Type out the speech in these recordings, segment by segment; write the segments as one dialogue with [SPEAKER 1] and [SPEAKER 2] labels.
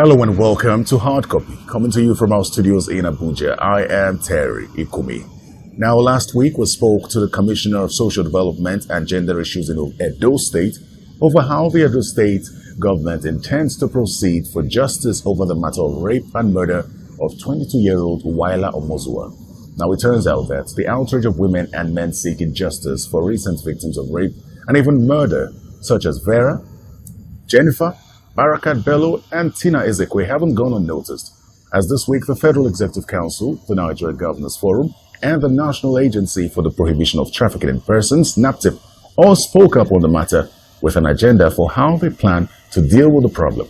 [SPEAKER 1] Hello and welcome to Hard Copy, coming to you from our studios in Abuja. I am Terry Ikumi. Now, last week we spoke to the Commissioner of Social Development and Gender Issues in Edo State over how the Edo State government intends to proceed for justice over the matter of rape and murder of 22-year-old Waila Omozua. Now, it turns out that the outrage of women and men seeking justice for recent victims of rape and even murder, such as Vera, Jennifer, Barakat Bello, and Tina Ezekwe haven't gone unnoticed, as this week the Federal Executive Council, the Nigerian Governors Forum, and the National Agency for the Prohibition of Trafficking in Persons, NAPTIP, all spoke up on the matter with an agenda for how they plan to deal with the problem.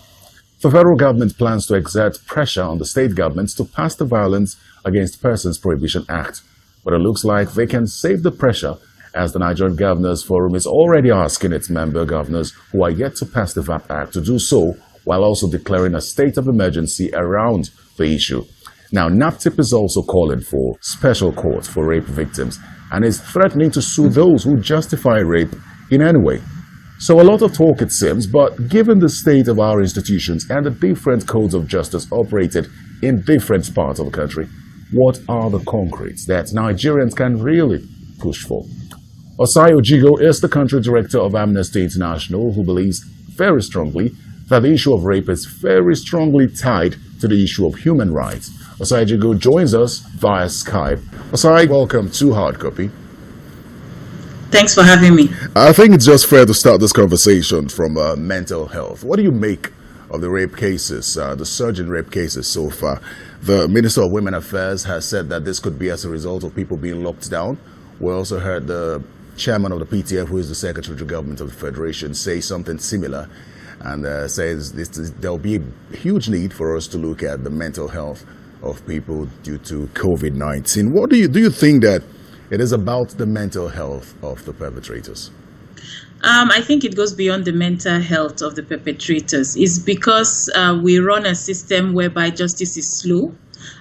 [SPEAKER 1] The federal government plans to exert pressure on the state governments to pass the Violence Against Persons Prohibition Act, but it looks like they can save the pressure, as the Nigerian Governors Forum is already asking its member governors who are yet to pass the VAP Act to do so, while also declaring a state of emergency around the issue. Now, NAPTIP is also calling for special court for rape victims and is threatening to sue those who justify rape in any way. So a lot of talk, it seems, but given the state of our institutions and the different codes of justice operated in different parts of the country, what are the concretes that Nigerians can really push for? OJIGHO is the country director of Amnesty International, who believes very strongly that the issue of rape is very strongly tied to the issue of human rights. OJIGHO joins us via Skype. Osai, welcome to Hard Copy.
[SPEAKER 2] Thanks for having me.
[SPEAKER 1] I think it's just fair to start this conversation from mental health. What do you make of the rape cases, the surge in rape cases so far? The Minister of Women Affairs has said that this could be as a result of people being locked down. We also heard the chairman of the PTF, who is the Secretary to Government of the Federation, say something similar, and says there'll be a huge need for us to look at the mental health of people due to COVID-19. What do you think that it is about the mental health of the perpetrators?
[SPEAKER 2] I think it goes beyond the mental health of the perpetrators. It's because we run a system whereby justice is slow.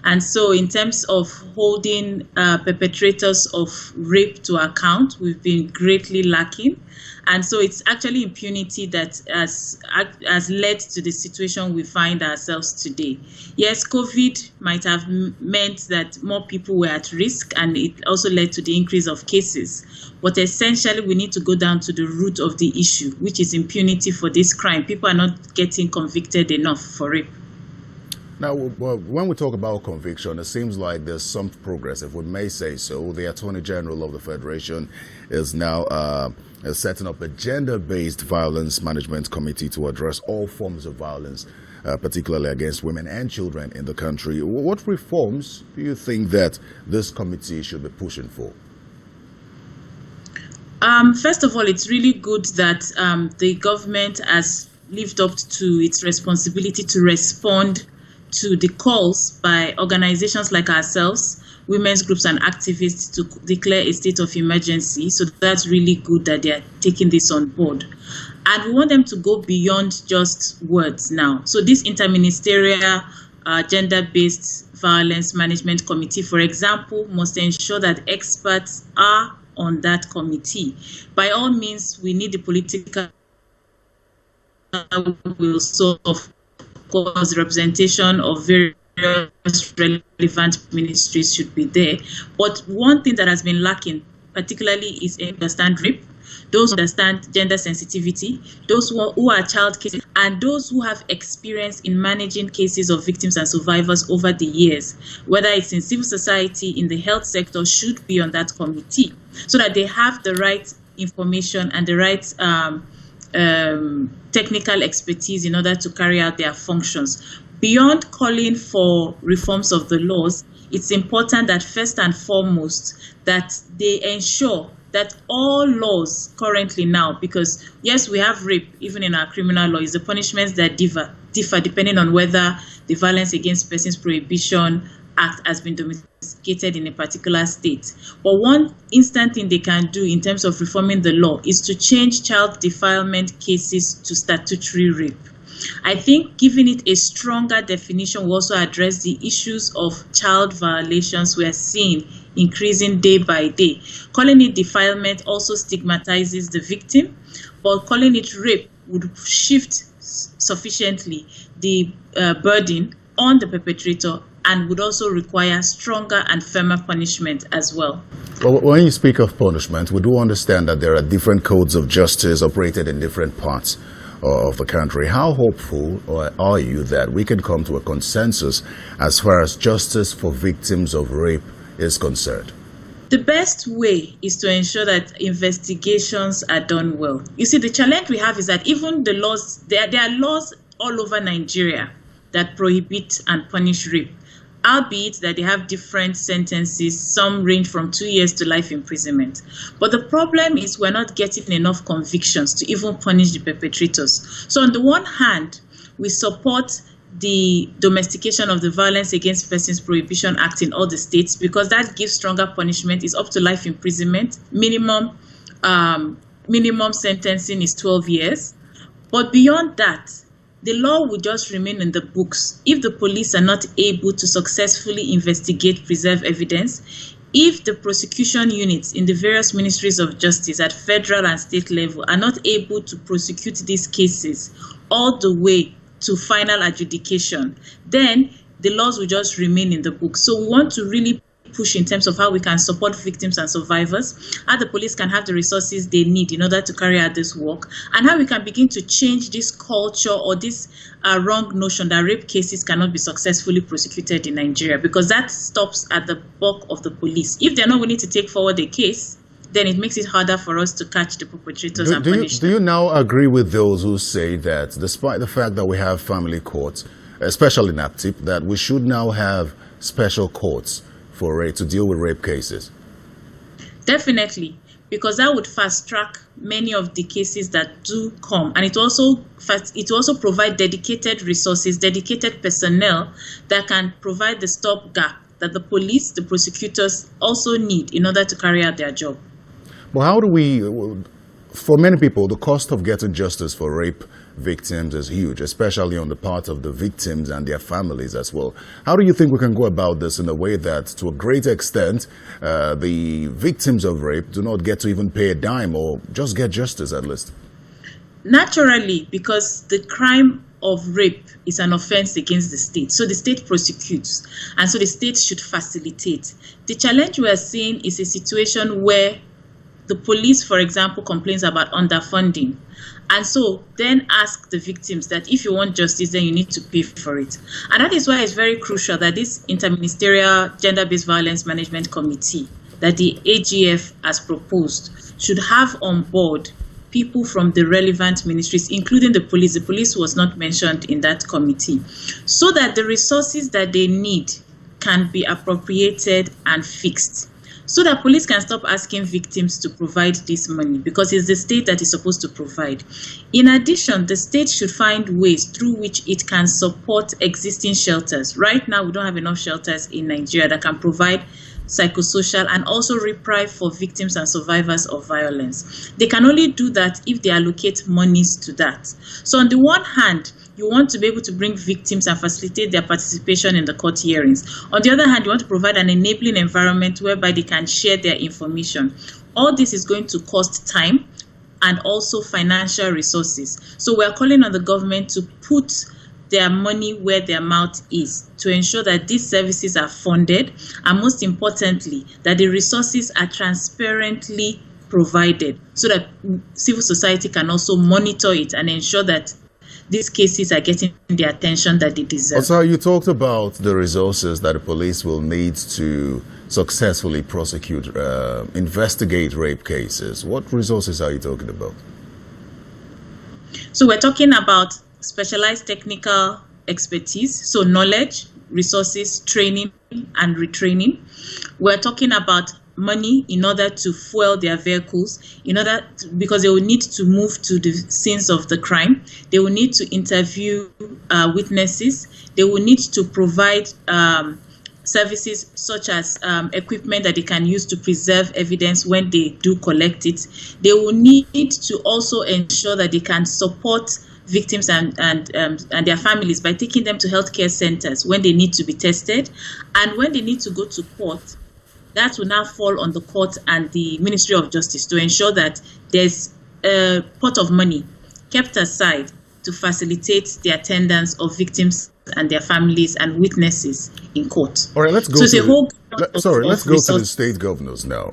[SPEAKER 2] And so in terms of holding perpetrators of rape to account, we've been greatly lacking. And so it's actually impunity that has led to the situation we find ourselves today. Yes, COVID might have meant that more people were at risk, and it also led to the increase of cases. But essentially, we need to go down to the root of the issue, which is impunity for this crime. People are not getting convicted enough for rape.
[SPEAKER 1] Now, when we talk about conviction, it seems like there's some progress, if we may say so. The Attorney General of the Federation is now setting up a gender-based violence management committee to address all forms of violence, particularly against women and children in the country. What reforms do you think that this committee should be pushing for?
[SPEAKER 2] First of all, it's really good that the government has lived up to its responsibility to respond to the calls by organizations like ourselves, women's groups and activists to declare a state of emergency. So that's really good that they are taking this on board. And we want them to go beyond just words now. So this interministerial gender-based violence management committee, for example, must ensure that experts are on that committee. By all means, we need the political will solve. Because representation of various relevant ministries should be there. But one thing that has been lacking, particularly, is understand rape, those who understand gender sensitivity, those who are child cases, and those who have experience in managing cases of victims and survivors over the years, whether it's in civil society, in the health sector, should be on that committee, so that they have the right information and the right technical expertise in order to carry out their functions. Beyond calling for reforms of the laws, it's important that first and foremost that they ensure that all laws currently now, because yes, we have rape even in our criminal law, is the punishments that differ depending on whether the Violence Against Persons Prohibition Act has been domesticated in a particular state. But one instant thing they can do in terms of reforming the law is to change child defilement cases to statutory rape. I think giving it a stronger definition will also address the issues of child violations we are seeing increasing day by day. Calling it defilement also stigmatizes the victim, but calling it rape would shift sufficiently the burden on the perpetrator, and would also require stronger and firmer punishment as well.
[SPEAKER 1] Well, when you speak of punishment, we do understand that there are different codes of justice operated in different parts of the country. How hopeful are you that we can come to a consensus as far as justice for victims of rape is concerned?
[SPEAKER 2] The best way is to ensure that investigations are done well. You see, the challenge we have is that even the laws, there are laws all over Nigeria that prohibit and punish rape, albeit that they have different sentences. Some range from 2 years to life imprisonment. But the problem is we're not getting enough convictions to even punish the perpetrators. So on the one hand, we support the domestication of the Violence Against Persons Prohibition Act in all the states, because that gives stronger punishment. It's up to life imprisonment. Minimum sentencing is 12 years. But beyond that, the law will just remain in the books if the police are not able to successfully investigate, preserve evidence, if the prosecution units in the various ministries of justice at federal and state level are not able to prosecute these cases all the way to final adjudication, then the laws will just remain in the books. So we want to really push in terms of how we can support victims and survivors, how the police can have the resources they need in order to carry out this work, and how we can begin to change this culture or this wrong notion that rape cases cannot be successfully prosecuted in Nigeria, because that stops at the bulk of the police. If they're not willing to take forward a case, then it makes it harder for us to catch the perpetrators and punish them.
[SPEAKER 1] Do you now agree with those who say that despite the fact that we have family courts, especially in APTIP, that we should now have special courts to deal with rape cases?
[SPEAKER 2] Definitely, because that would fast track many of the cases that do come, and it also provide dedicated resources, dedicated personnel that can provide the stopgap that the police, the prosecutors also need in order to carry out their job.
[SPEAKER 1] Well, how do we, for many people, the cost of getting justice for rape victims is huge, especially on the part of the victims and their families as well. How do you think we can go about this in a way that, to a great extent, the victims of rape do not get to even pay a dime or just get justice at least?
[SPEAKER 2] Naturally, because the crime of rape is an offense against the state. So the state prosecutes, and so the state should facilitate. The challenge we are seeing is a situation where the police, for example, complains about underfunding, and so then ask the victims that if you want justice, then you need to pay for it. And that is why it's very crucial that this Interministerial Gender-Based Violence Management Committee that the AGF has proposed should have on board people from the relevant ministries, including the police. The police was not mentioned in that committee, so that the resources that they need can be appropriated and fixed, so that police can stop asking victims to provide this money, because it's the state that is supposed to provide. In addition, the state should find ways through which it can support existing shelters. Right now, we don't have enough shelters in Nigeria that can provide psychosocial and also reprieve for victims and survivors of violence. They can only do that if they allocate monies to that. So on the one hand, you want to be able to bring victims and facilitate their participation in the court hearings. On the other hand, you want to provide an enabling environment whereby they can share their information. All this is going to cost time and also financial resources. So we are calling on the government to put their money where their mouth is, to ensure that these services are funded, and most importantly, that the resources are transparently provided, so that civil society can also monitor it and ensure that these cases are getting the attention that they deserve.
[SPEAKER 1] Also, you talked about the resources that the police will need to successfully prosecute, investigate rape cases. What resources are you talking about?
[SPEAKER 2] So we're talking about specialized technical expertise, so knowledge, resources, training, and retraining. We're talking about money in order to fuel their vehicles, because they will need to move to the scenes of the crime. They will need to interview witnesses. They will need to provide services such as equipment that they can use to preserve evidence when they do collect it. They will need to also ensure that they can support victims and their families by taking them to healthcare centers when they need to be tested, and when they need to go to court. That will now fall on the court and the Ministry of Justice to ensure that there's a pot of money kept aside to facilitate the attendance of victims and their families and witnesses in court.
[SPEAKER 1] All right, let's go.
[SPEAKER 2] So it's a whole.
[SPEAKER 1] Let's go to the state governors now.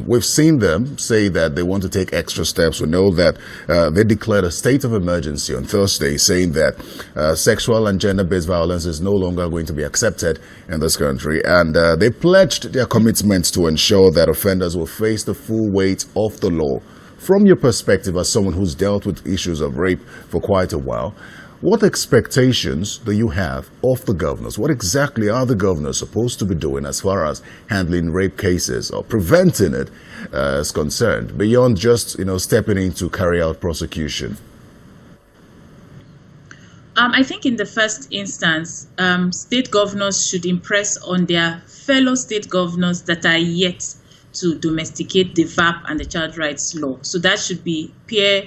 [SPEAKER 1] We've seen them say that they want to take extra steps. We know that they declared a state of emergency on Thursday, saying that sexual and gender-based violence is no longer going to be accepted in this country. And they pledged their commitment to ensure that offenders will face the full weight of the law. From your perspective, as someone who's dealt with issues of rape for quite a while, what expectations do you have of the governors? What exactly are the governors supposed to be doing as far as handling rape cases or preventing it is concerned, beyond just, stepping in to carry out prosecution?
[SPEAKER 2] I think in the first instance, state governors should impress on their fellow state governors that are yet to domesticate the VAP and the child rights law. So that should be peer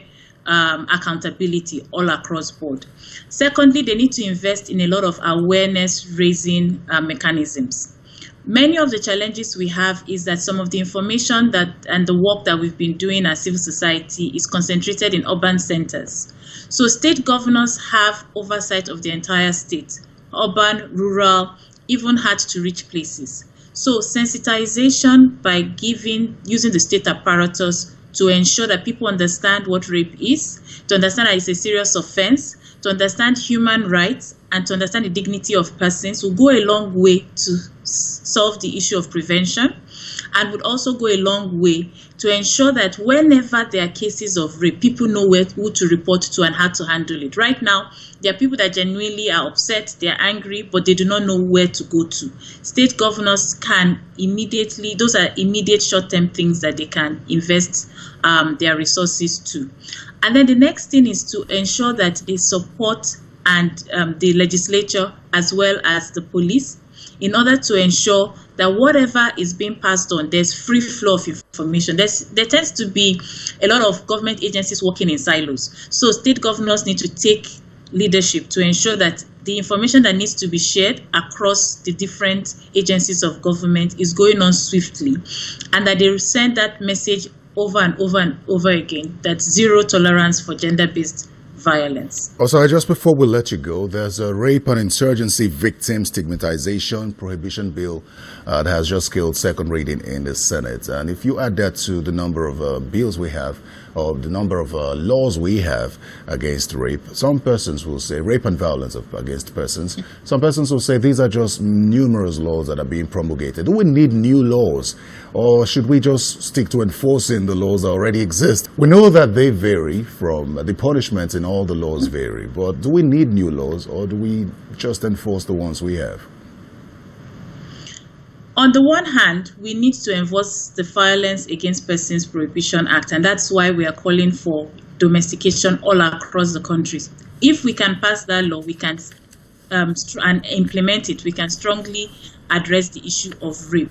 [SPEAKER 2] accountability all across board. Secondly, they need to invest in a lot of awareness raising mechanisms. Many of the challenges we have is that some of the information and the work that we've been doing as civil society is concentrated in urban centers. So state governors have oversight of the entire state, urban, rural, even hard to reach places. So sensitization by using the state apparatus to ensure that people understand what rape is, to understand that it's a serious offense, to understand human rights, and to understand the dignity of persons will go a long way to solve the issue of prevention, and would also go a long way to ensure that whenever there are cases of rape, people know who to report to and how to handle it. Right now, there are people that genuinely are upset, they are angry, but they do not know where to go to. State governors can immediately, those are immediate short-term things that they can invest their resources to. And then the next thing is to ensure that they support the legislature as well as the police in order to ensure that whatever is being passed on, there's free flow of information. There tends to be a lot of government agencies working in silos. So state governors need to take leadership to ensure that the information that needs to be shared across the different agencies of government is going on swiftly, and that they send that message over and over and over again, that zero tolerance for gender-based violence.
[SPEAKER 1] Also, just before we let you go, there's a rape and insurgency victim stigmatization prohibition bill that has just killed second reading in the Senate. And if you add that to the number of bills we have, or the number of laws we have against rape, some persons will say rape and violence against persons. Some persons will say these are just numerous laws that are being promulgated. Do we need new laws, or should we just stick to enforcing the laws that already exist? We know that they vary from the punishments in all the laws vary, but do we need new laws, or do we just enforce the ones we have?
[SPEAKER 2] On the one hand, we need to enforce the Violence Against Persons Prohibition Act, and that's why we are calling for domestication all across the country. If we can pass that law, we can and implement it, we can strongly address the issue of rape.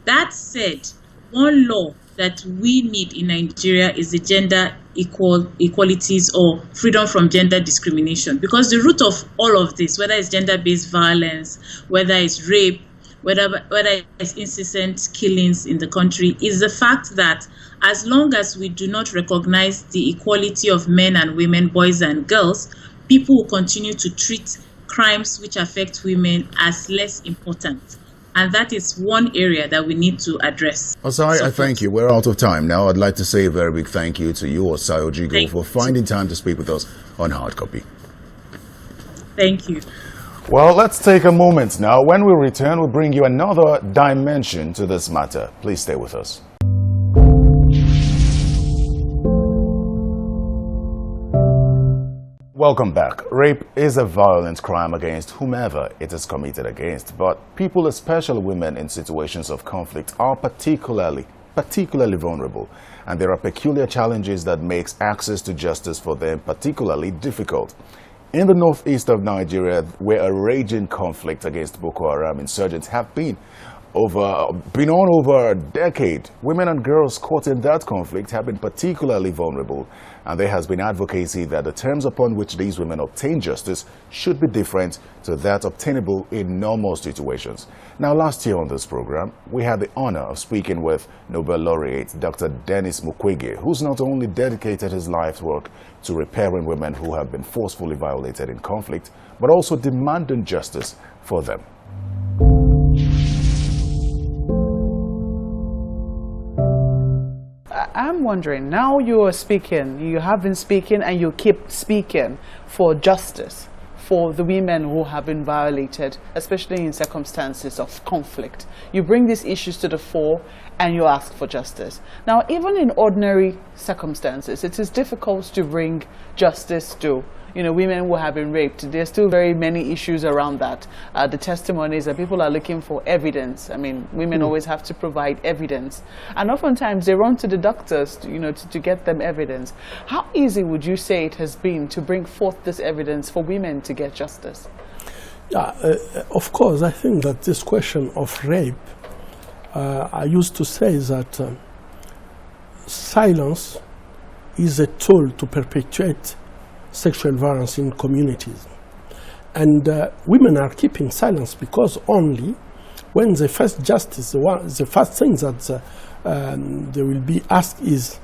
[SPEAKER 2] That said, one law that we need in Nigeria is the gender equalities or freedom from gender discrimination, because the root of all of this, whether it's gender-based violence, whether it's rape, whether it's incessant killings in the country, is the fact that as long as we do not recognize the equality of men and women, boys and girls, people will continue to treat crimes which affect women as less important. And that is one area that we need to address.
[SPEAKER 1] OSAI, I thank you. We're out of time now. I'd like to say a very big thank you to you, OSAI OJIGHO, for finding time to speak with us on Hard Copy.
[SPEAKER 2] Thank you.
[SPEAKER 1] Well, let's take a moment now. When we return, we'll bring you another dimension to this matter. Please stay with us. Welcome back. Rape is a violent crime against whomever it is committed against, but people, especially women in situations of conflict, are particularly vulnerable, and there are peculiar challenges that makes access to justice for them particularly difficult. In the northeast of Nigeria, where a raging conflict against Boko Haram insurgents have been been on over a decade. Women and girls caught in that conflict have been particularly vulnerable, and there has been advocacy that the terms upon which these women obtain justice should be different to that obtainable in normal situations. Now, last year on this program, we had the honor of speaking with Nobel laureate Dr. Dennis MUKWEGE, who's not only dedicated his life's work to repairing women who have been forcefully violated in conflict, but also demanding justice for them.
[SPEAKER 3] I'm wondering, now you are speaking, you have been speaking and you keep speaking for justice for the women who have been violated, especially in circumstances of conflict. You bring these issues to the fore and you ask for justice. Now, even in ordinary circumstances, it is difficult to bring justice to women who have been raped. There's still very many issues around that. The testimonies that people are looking for evidence. I mean, women always have to provide evidence. And oftentimes they run to the doctors, to get them evidence. How easy would you say it has been to bring forth this evidence for women to get justice?
[SPEAKER 4] Yeah, of course, I think that this question of rape, I used to say that silence is a tool to perpetuate sexual violence in communities. And women are keeping silence because only when they face justice, the first thing that they will be asked is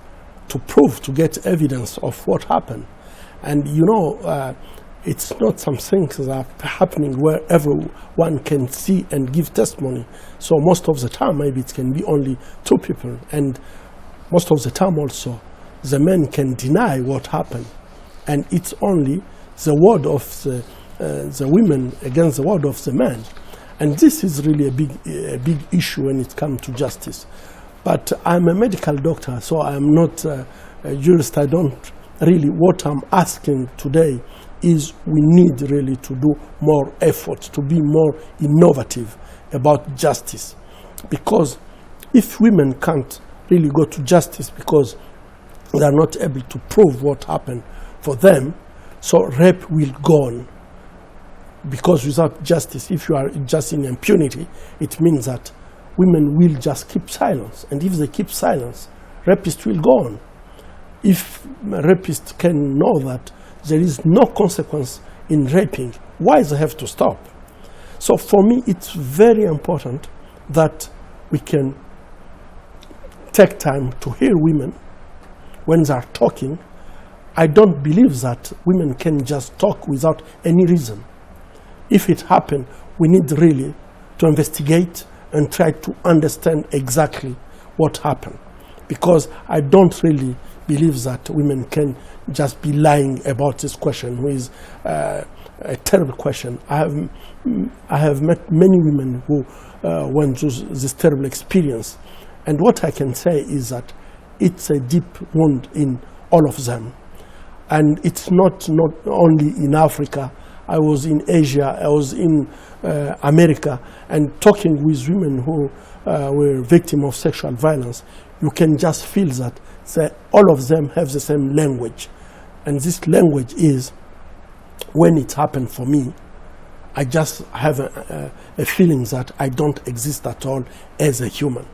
[SPEAKER 4] to prove, to get evidence of what happened. And it's not some things that are happening where everyone can see and give testimony. So most of the time, maybe it can be only two people. And most of the time also, the men can deny what happened. And it's only the word of the women against the word of the men. And this is really a big issue when it comes to justice. But I'm a medical doctor, so I'm not a jurist. I don't really, what I'm asking today is we need really to do more effort, to be more innovative about justice. Because if women can't really go to justice because they are not able to prove what happened for them, so rape will go on. Because without justice, if you are just in impunity, it means that women will just keep silence. And if they keep silence, rapists will go on. If rapists can know that there is no consequence in raping, why they have to stop? So for me, it's very important that we can take time to hear women when they are talking. I don't believe that women can just talk without any reason. If it happened, we need really to investigate and try to understand exactly what happened. Because I don't really believe that women can just be lying about this question, which is a terrible question. I have met many women who went through this terrible experience. And what I can say is that it's a deep wound in all of them. And it's not only in Africa. I was in Asia, I was in America, and talking with women who were victims of sexual violence, you can just feel that all of them have the same language. And this language is, when it happened for me, I just have a feeling that I don't exist at all as a human.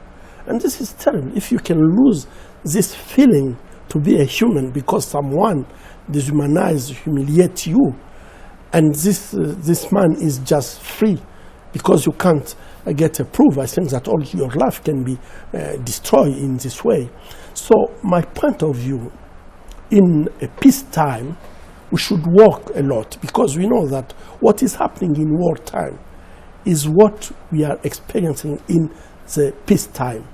[SPEAKER 4] And this is terrible. If you can lose this feeling to be a human because someone dehumanize, humiliate you, and this man is just free because you can't get a proof. I think that all your life can be destroyed in this way. So my point of view, in a peacetime, we should work a lot because we know that what is happening in wartime is what we are experiencing in the peacetime.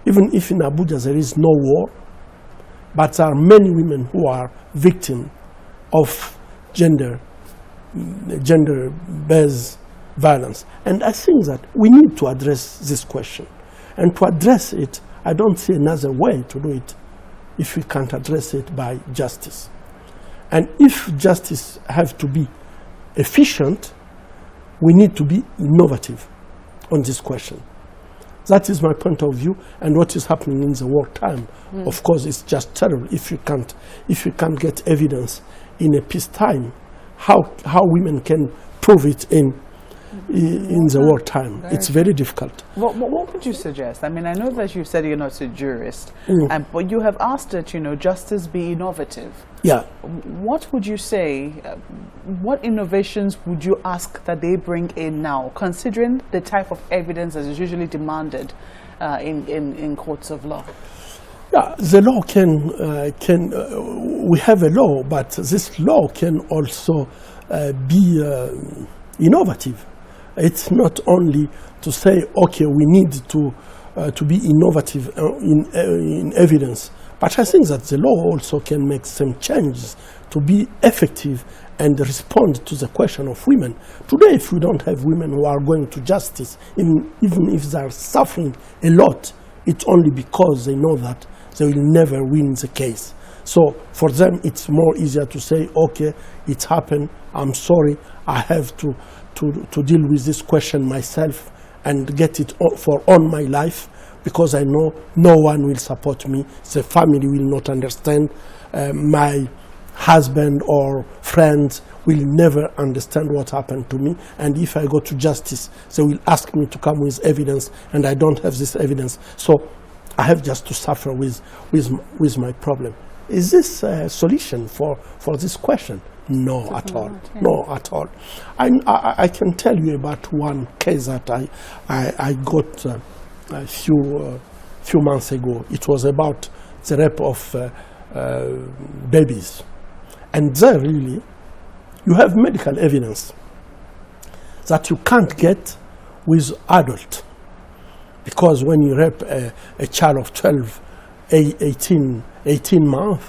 [SPEAKER 4] Even if in Abuja there is no war, but there are many women who are victims of gender-based violence. And I think that we need to address this question. And to address it, I don't see another way to do it if we can't address it by justice. And if justice has to be efficient, we need to be innovative on this question. That is my point of view, and what is happening in the wartime, of course, is just terrible. If you can't get evidence in a peacetime, how women can prove it in in the wartime. It's very difficult.
[SPEAKER 3] What would you suggest? I mean, I know that you said you're not a jurist, but you have asked that, justice be innovative.
[SPEAKER 4] Yeah.
[SPEAKER 3] What would you say, what innovations would you ask that they bring in now, considering the type of evidence that is usually demanded in courts of law?
[SPEAKER 4] Yeah, the law we have a law, but this law can also be innovative. It's not only to say, okay, we need to be innovative in evidence, but I think that the law also can make some changes to be effective and respond to the question of women. Today, if we don't have women who are going to justice, even if they are suffering a lot, it's only because they know that they will never win the case. So for them, it's more easier to say, okay, it happened, I'm sorry, I have to deal with this question myself and get it for all my life, because I know no one will support me, the family will not understand, my husband or friends will never understand what happened to me, and if I go to justice, they will ask me to come with evidence, and I don't have this evidence. So I have just to suffer with my problem. Is this a solution for this question? No, at all.
[SPEAKER 3] Yeah.
[SPEAKER 4] No, at all. I can tell you about one case that I got a few months ago. It was about the rape of babies. And there really, you have medical evidence that you can't get with adult. Because when you rape a child of 12, 18 months,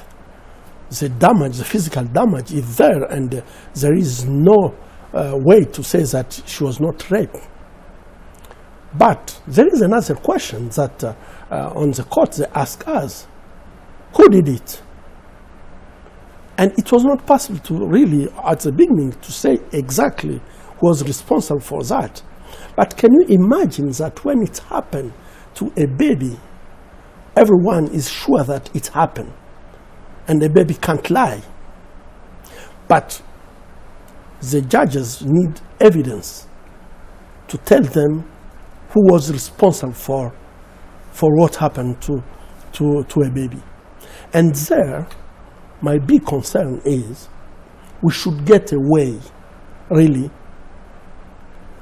[SPEAKER 4] the physical damage is there, and there is no way to say that she was not raped. But there is another question that on the court they ask us, who did it? And it was not possible to really, at the beginning, to say exactly who was responsible for that. But can you imagine that when it happened to a baby, everyone is sure that it happened, and the baby can't lie. But the judges need evidence to tell them who was responsible for what happened to a baby. And there, my big concern is we should get a way, really,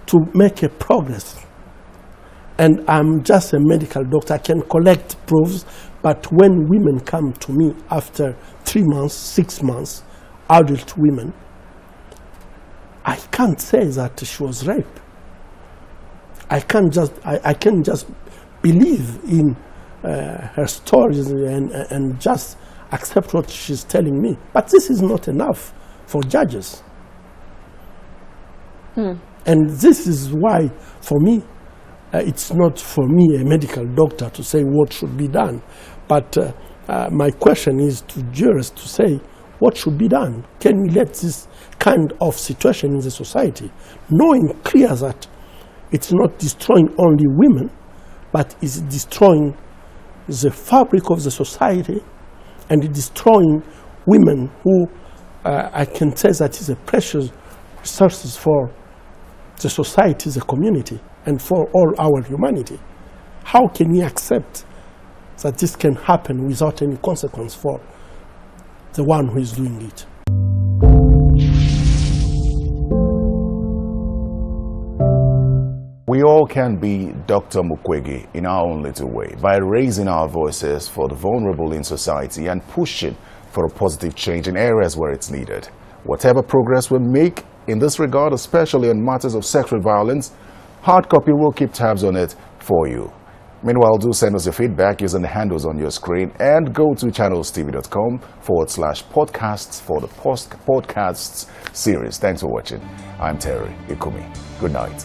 [SPEAKER 4] to make a progress. And I'm just a medical doctor, I can collect proofs, but when women come to me after 3 months, 6 months, adult women, I can't say that she was raped. I can just believe in her stories and just accept what she's telling me. But this is not enough for judges. And this is why, for me, it's not for me, a medical doctor, to say what should be done. But my question is to jurists to say, what should be done? Can we let this kind of situation in the society, knowing clear that it's not destroying only women, but it's destroying the fabric of the society, and it's destroying women who I can say that is a precious resources for the society, the community, and for all our humanity. How can we accept that this can happen without any consequence for the one who is doing it?
[SPEAKER 1] We all can be Dr. MUKWEGE in our own little way by raising our voices for the vulnerable in society and pushing for a positive change in areas where it's needed. Whatever progress we make in this regard, especially on matters of sexual violence, Hard Copy will keep tabs on it for you. Meanwhile, do send us your feedback using the handles on your screen and go to channelstv.com/podcasts for the podcasts series. Thanks for watching. I'm Terry Ikumi. Good night.